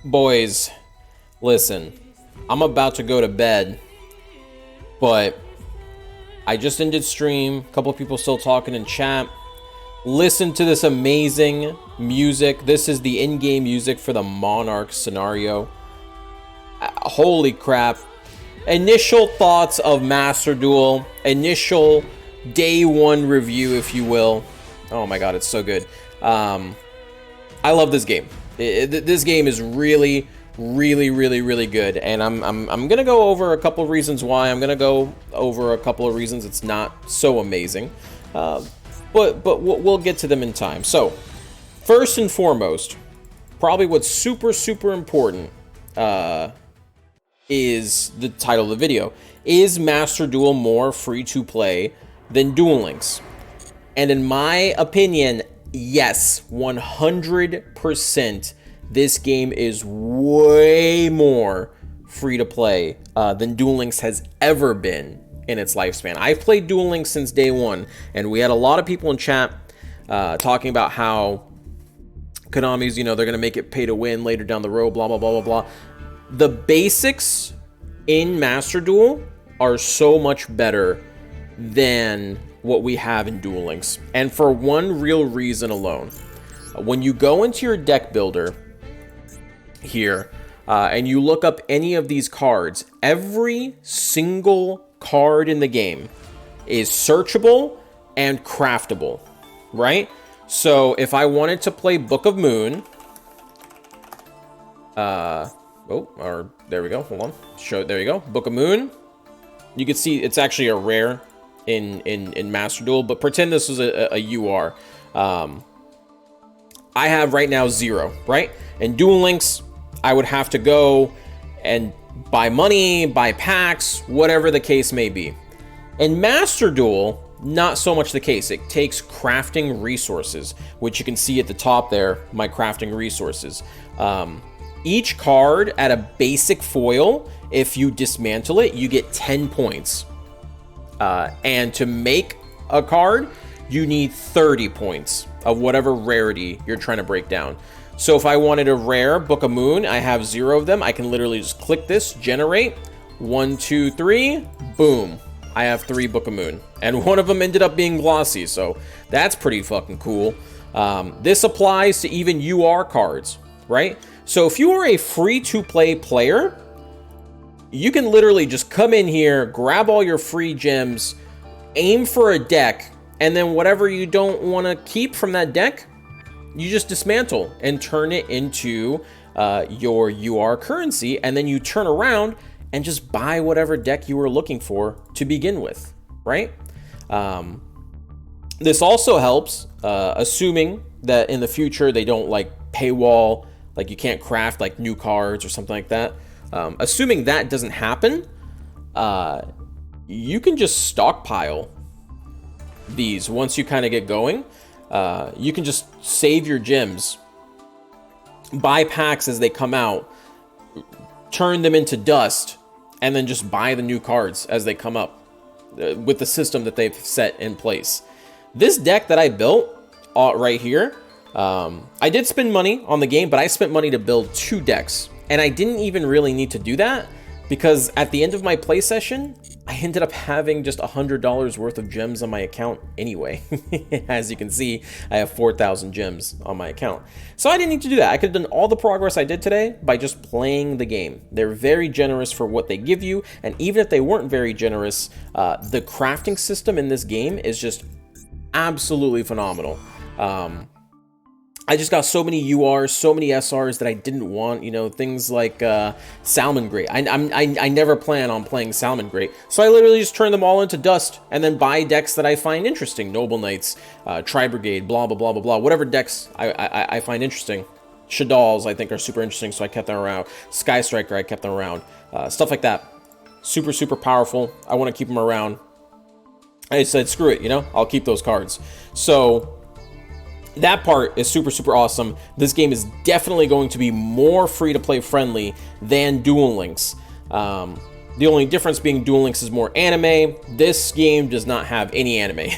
Boys, listen, I'm about to go to bed, but I just ended stream. A couple of people still talking in chat. Listen to this amazing music. This is the in-game music for the Monarch scenario. Holy crap. Initial thoughts of Master Duel. Initial day one review, if you will. Oh my god, it's so good. I love this game. This game is really good, and I'm gonna go over a couple of reasons why. I'm gonna go over a couple of reasons it's not so amazing, but we'll get to them in time. So first and foremost, probably what's super important is the title of the video. Is Master Duel more free to play than Duel Links? And in my opinion, yes, 100%. This game is way more free to play than Duel Links has ever been in its lifespan. I've played Duel Links since day one, and we had a lot of people in chat talking about how Konami's, they're going to make it pay to win later down the road, blah, blah, blah, blah, blah. The basics in Master Duel are so much better than what we have in Duel Links. And for one real reason alone. When you go into your deck builder here, and you look up any of these cards, every single card in the game is searchable and craftable, right? So if I wanted to play Book of Moon, there we go, hold on, there you go, Book of Moon, you can see it's actually a rare in Master Duel, but pretend this was a UR. I have right now 0, right? In Duel Links, I would have to go and buy money, buy packs, whatever the case may be. In Master Duel, not so much the case. It takes crafting resources, which you can see at the top there, my crafting resources. Each card at a basic foil, if you dismantle it, you get 10 points. And to make a card, you need 30 points of whatever rarity you're trying to break down. So if I wanted a rare Book of Moon, I have 0 of them. I can literally just click this, generate, 1, 2, 3, boom. I have 3 Book of Moon. And one of them ended up being glossy, so that's pretty fucking cool. This applies to even UR cards, right? So if you are a free-to-play player, you can literally just come in here, grab all your free gems, aim for a deck, and then whatever you don't want to keep from that deck, you just dismantle and turn it into your UR currency, and then you turn around and just buy whatever deck you were looking for to begin with, right? This also helps, assuming that in the future they don't like paywall, like you can't craft like new cards or something like that. Assuming that doesn't happen, you can just stockpile these once you kind of get going. You can just save your gems, buy packs as they come out, turn them into dust, and then just buy the new cards as they come up with the system that they've set in place. This deck that I built right here, I did spend money on the game, but I spent money to build 2 decks. And I didn't even really need to do that because at the end of my play session, I ended up having just $100 worth of gems on my account anyway. As you can see, I have 4,000 gems on my account. So I didn't need to do that. I could have done all the progress I did today by just playing the game. They're very generous for what they give you. And even if they weren't very generous, the crafting system in this game is just absolutely phenomenal. I just got so many URs, so many SRs that I didn't want, things like Salamangreat. I never plan on playing Salamangreat, so I literally just turn them all into dust and then buy decks that I find interesting. Noble Knights, Tri-Brigade, blah, blah, blah, blah, blah. Whatever decks I find interesting. Shadals, I think, are super interesting, so I kept them around. Sky Striker, I kept them around. Stuff like that. Super powerful. I want to keep them around. I said, screw it, I'll keep those cards. So that part is super awesome. This game is definitely going to be more free-to-play friendly than Duel Links. The only difference being Duel Links is more anime. This game does not have any anime.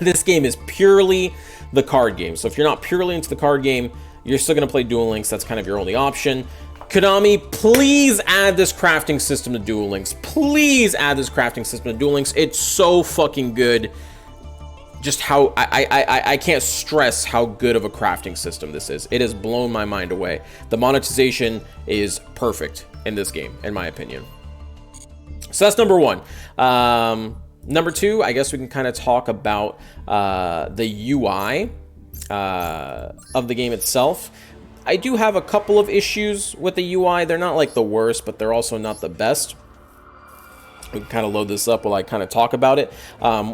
This game is purely the card game. So if you're not purely into the card game, you're still going to play Duel Links. That's kind of your only option. Konami, please add this crafting system to Duel Links. Please add this crafting system to Duel Links. It's so fucking good. Just how I can't stress how good of a crafting system this is. It has blown my mind away. The monetization is perfect in this game, in my opinion. So that's number one. Number two, I guess we can kind of talk about the UI of the game itself. I do have a couple of issues with the UI. They're not like the worst, but they're also not the best. We can kind of load this up while I kind of talk about it.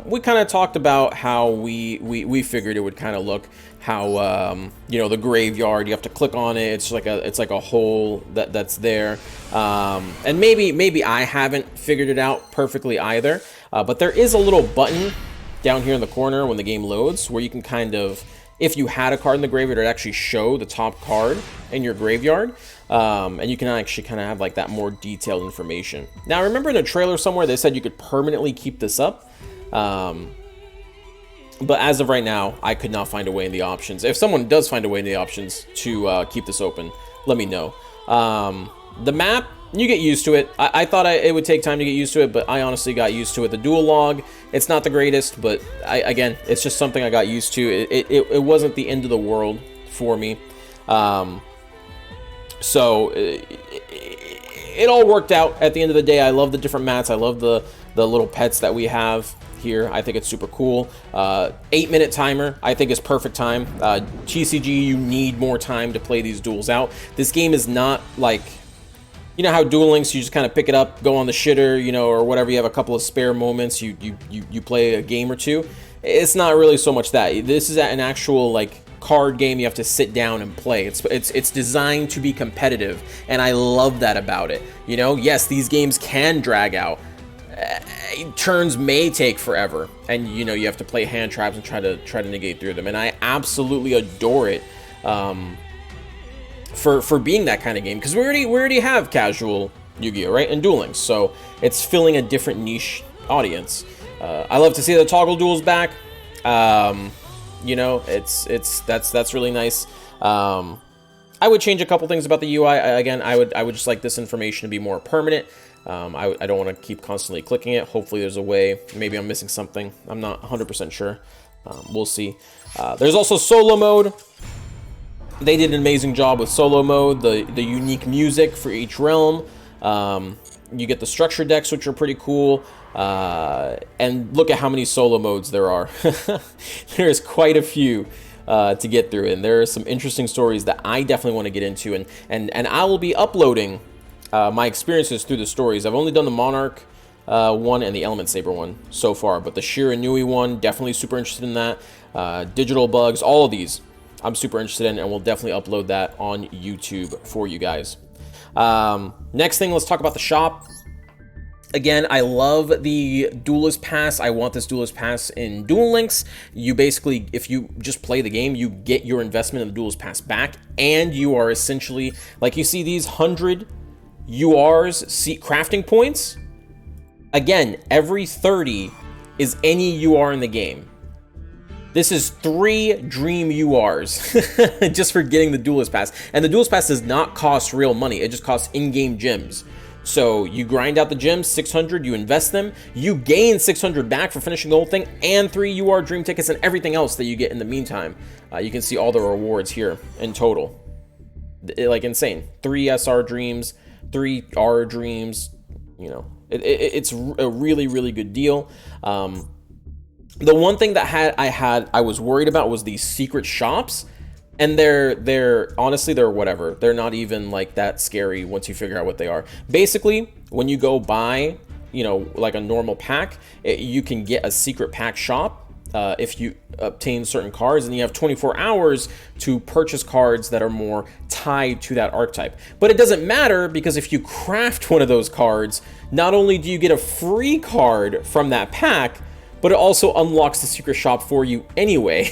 We kind of talked about how we figured it would kind of look, how you know, the graveyard, you have to click on it. It's like a hole that's there. And maybe I haven't figured it out perfectly either. But there is a little button down here in the corner when the game loads where you can kind of, if you had a card in the graveyard, it would actually show the top card in your graveyard. And you can actually kind of have like that more detailed information. Now, I remember in a trailer somewhere, they said you could permanently keep this up. But as of right now, I could not find a way in the options. If someone does find a way in the options to keep this open, let me know. The map, you get used to it. I thought it would take time to get used to it, but I honestly got used to it. The dual log, it's not the greatest, but again, it's just something I got used to. It wasn't the end of the world for me. So it all worked out at the end of the day. I love the different mats. I love the little pets that we have here. I think it's super cool. 8-minute timer, I think is perfect time. TCG, you need more time to play these duels out. This game is not like, you know how Duel Links, you just kind of pick it up, go on the shitter, you know, or whatever, you have a couple of spare moments, you play a game or two. It's not really so much that. This is an actual like card game you have to sit down and play. It's designed to be competitive, and I love that about it. You know, yes, these games can drag out. Turns may take forever, and you know, you have to play hand traps and try to negate through them, and I absolutely adore it. For being that kind of game, because we already have casual Yu-Gi-Oh, right, and Duel Links, so it's filling a different niche audience. I love to see the toggle duels back. You know, that's really nice. I would change a couple things about the UI. Again, I would just like this information to be more permanent. I don't want to keep constantly clicking it. Hopefully there's a way. Maybe I'm missing something. I'm not 100% sure. We'll see. There's also solo mode. They did an amazing job with solo mode, the unique music for each realm. You get the structure decks, which are pretty cool. And look at how many solo modes there are. There's quite a few to get through, and there are some interesting stories that I definitely want to get into, and I will be uploading my experiences through the stories. I've only done the Monarch one and the Element Saber one so far, but the Shiranui one, definitely super interested in that. Digital Bugs, all of these I'm super interested in, and we'll definitely upload that on YouTube for you guys. Next thing, let's talk about the shop. Again, I love the Duelist Pass. I want this Duelist Pass in Duel Links. You basically, if you just play the game, you get your investment in the Duelist Pass back, and you are essentially, like you see these 100 URs, crafting points. Again, every 30 is any UR in the game. This is 3 Dream URs just for getting the Duelist Pass. And the Duelist Pass does not cost real money. It just costs in-game gems. So you grind out the gems, 600, you invest them, you gain 600 back for finishing the whole thing, and 3 UR Dream tickets and everything else that you get in the meantime. You can see all the rewards here in total. Like insane. 3 SR Dreams, 3 R Dreams, you know. It's a really, really good deal. The one thing that I was worried about was these secret shops, and they're honestly, they're whatever. They're not even like that scary once you figure out what they are. Basically, when you go buy, you know, like a normal pack, you can get a secret pack shop if you obtain certain cards, and you have 24 hours to purchase cards that are more tied to that archetype. But it doesn't matter, because if you craft one of those cards, not only do you get a free card from that pack, but it also unlocks the secret shop for you anyway.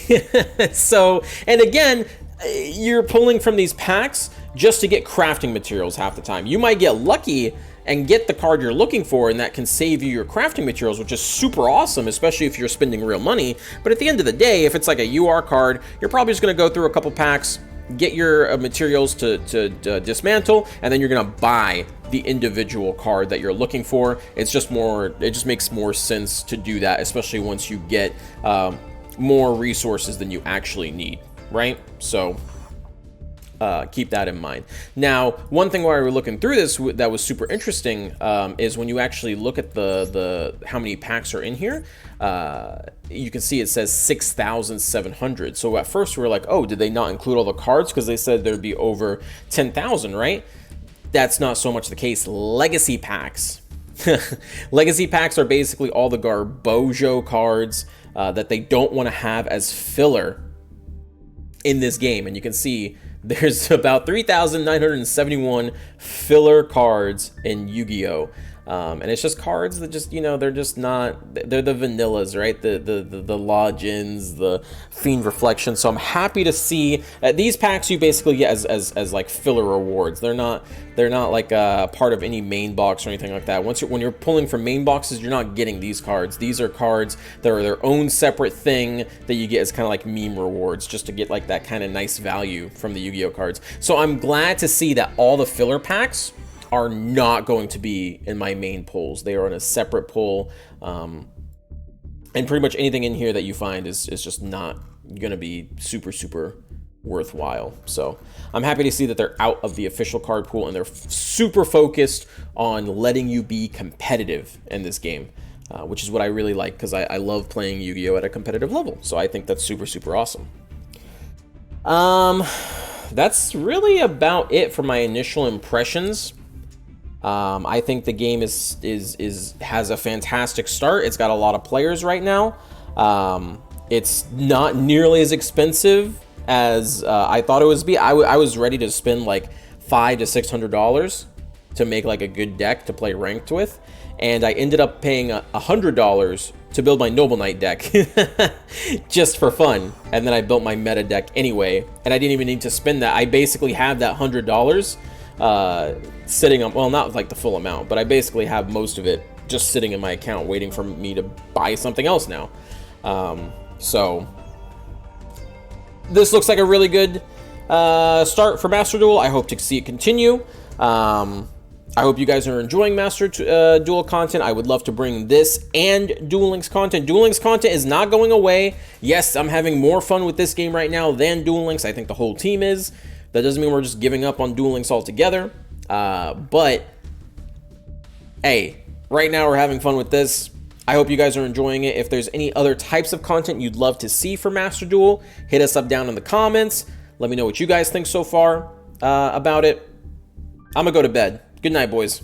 So, and again, you're pulling from these packs just to get crafting materials half the time. You might get lucky and get the card you're looking for, and that can save you your crafting materials, which is super awesome, especially if you're spending real money. But at the end of the day, if it's like a UR card, you're probably just gonna go through a couple packs, get your materials to dismantle, and then you're gonna buy the individual card that you're looking for. It just makes more sense to do that, especially once you get more resources than you actually need, right? So keep that in mind. Now, one thing while we were looking through this that was super interesting is when you actually look at the how many packs are in here. You can see it says 6,700. So at first we were like, oh, did they not include all the cards? Because they said there'd be over 10,000, right? That's not so much the case. Legacy packs. Legacy packs are basically all the Yugioh cards that they don't want to have as filler in this game. And you can see there's about 3,971 filler cards in Yu-Gi-Oh! And it's just cards that just, they're just not, they're the vanillas, right? The Logins, the Fiend Reflection. So I'm happy to see these packs you basically get as like filler rewards. They're not like part of any main box or anything like that. When you're pulling from main boxes, you're not getting these cards. These are cards that are their own separate thing that you get as kind of like meme rewards, just to get like that kind of nice value from the Yu-Gi-Oh cards. So I'm glad to see that all the filler packs are not going to be in my main pulls. They are in a separate pull, and pretty much anything in here that you find is just not going to be super worthwhile. So I'm happy to see that they're out of the official card pool and they're super focused on letting you be competitive in this game, which is what I really like, because I love playing Yu-Gi-Oh at a competitive level. So I think that's super awesome. That's really about it for my initial impressions. I think the game has a fantastic start. It's got a lot of players right now. It's not nearly as expensive as I thought it would be. I was ready to spend like $500 to $600 to make like a good deck to play ranked with, and I ended up paying $100 to build my Noble Knight deck just for fun. And then I built my meta deck anyway, and I didn't even need to spend that. I basically have that $100 sitting on, well, not like the full amount, but I basically have most of it just sitting in my account waiting for me to buy something else now. So this looks like a really good start for Master Duel. I hope to see it continue. I hope you guys are enjoying Master Duel content. I would love to bring this and Duel Links content. Duel Links content is not going away. Yes, I'm having more fun with this game right now than Duel Links. I think the whole team is. That doesn't mean we're just giving up on Duel Links altogether. But, hey, right now we're having fun with this. I hope you guys are enjoying it. If there's any other types of content you'd love to see for Master Duel, hit us up down in the comments. Let me know what you guys think so far about it. I'm going to go to bed. Good night, boys.